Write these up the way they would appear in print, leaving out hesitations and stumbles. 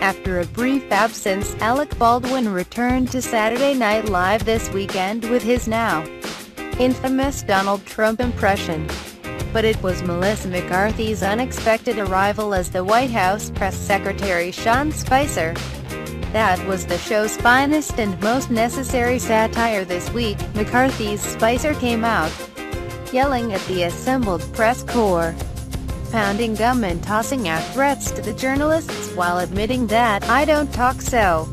After a brief absence, Alec Baldwin returned to Saturday Night Live this weekend with his now infamous Donald Trump impression. But it was Melissa McCarthy's unexpected arrival as the White House press secretary Sean Spicer that was the show's finest and most necessary satire this week. McCarthy's Spicer came out yelling at the assembled press corps, pounding gum and tossing out threats to the journalists while admitting that "I don't talk so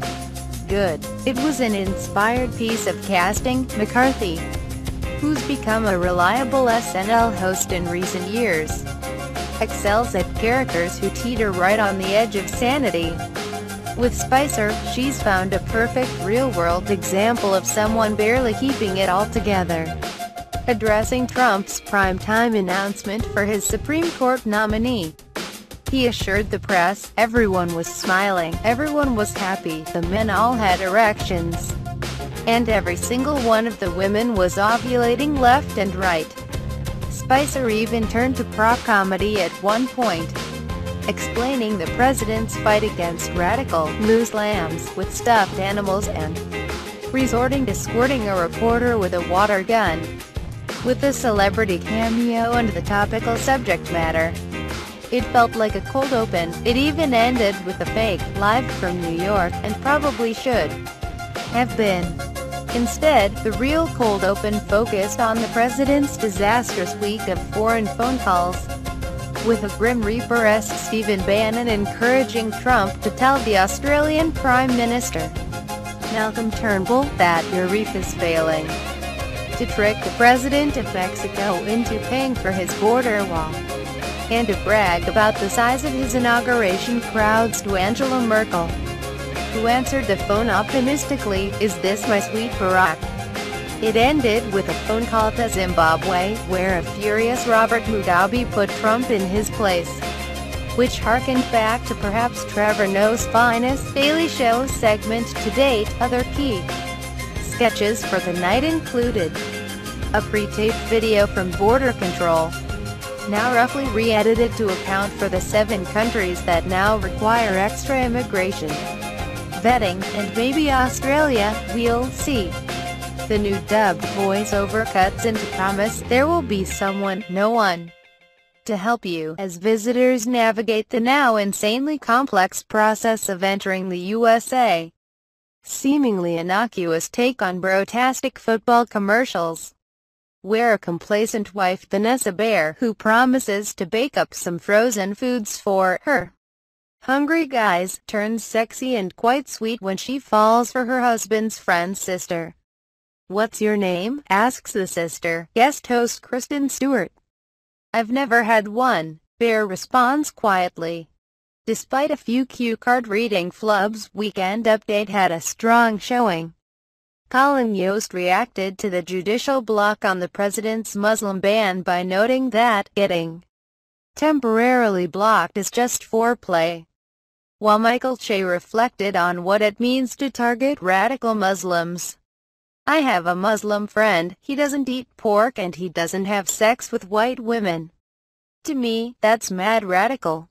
good." It was an inspired piece of casting. McCarthy, who's become a reliable SNL host in recent years, excels at characters who teeter right on the edge of sanity. With Spicer, she's found a perfect real-world example of someone barely keeping it all together. Addressing Trump's primetime announcement for his Supreme Court nominee, he assured the press, "Everyone was smiling, everyone was happy, the men all had erections, and every single one of the women was ovulating left and right." Spicer even turned to prop comedy at one point, explaining the president's fight against radical loose lambs with stuffed animals and resorting to squirting a reporter with a water gun. With a celebrity cameo and the topical subject matter, it felt like a cold open. It even ended with a fake live from New York, and probably should have been. Instead, the real cold open focused on the president's disastrous week of foreign phone calls, with a Grim Reaper-esque Stephen Bannon encouraging Trump to tell the Australian Prime Minister, Malcolm Turnbull, that your reef is failing, to trick the president of Mexico into paying for his border wall, and to brag about the size of his inauguration crowds to Angela Merkel, who answered the phone optimistically, "Is this my sweet Barack?" It ended with a phone call to Zimbabwe, where a furious Robert Mugabe put Trump in his place, which harkened back to perhaps Trevor Noah's finest Daily Show segment to date. Other key sketches for the night included a pre-taped video from Border Control, now roughly re-edited to account for the 7 countries that now require extra immigration vetting, and maybe Australia, we'll see. The new dubbed voice-over cuts into promise there will be someone, no one, to help you as visitors navigate the now insanely complex process of entering the USA. Seemingly innocuous take on brotastic football commercials, where a complacent wife, Vanessa Bayer, who promises to bake up some frozen foods for her hungry guys, turns sexy and quite sweet when she falls for her husband's friend's sister. "What's your name?" asks the sister, guest host Kristen Stewart. "I've never had one," Bayer responds quietly. Despite a few cue card reading flubs, Weekend Update had a strong showing. Colin Yost reacted to the judicial block on the president's Muslim ban by noting that getting temporarily blocked is just foreplay, while Michael Che reflected on what it means to target radical Muslims. "I have a Muslim friend, he doesn't eat pork and he doesn't have sex with white women. To me, that's mad radical."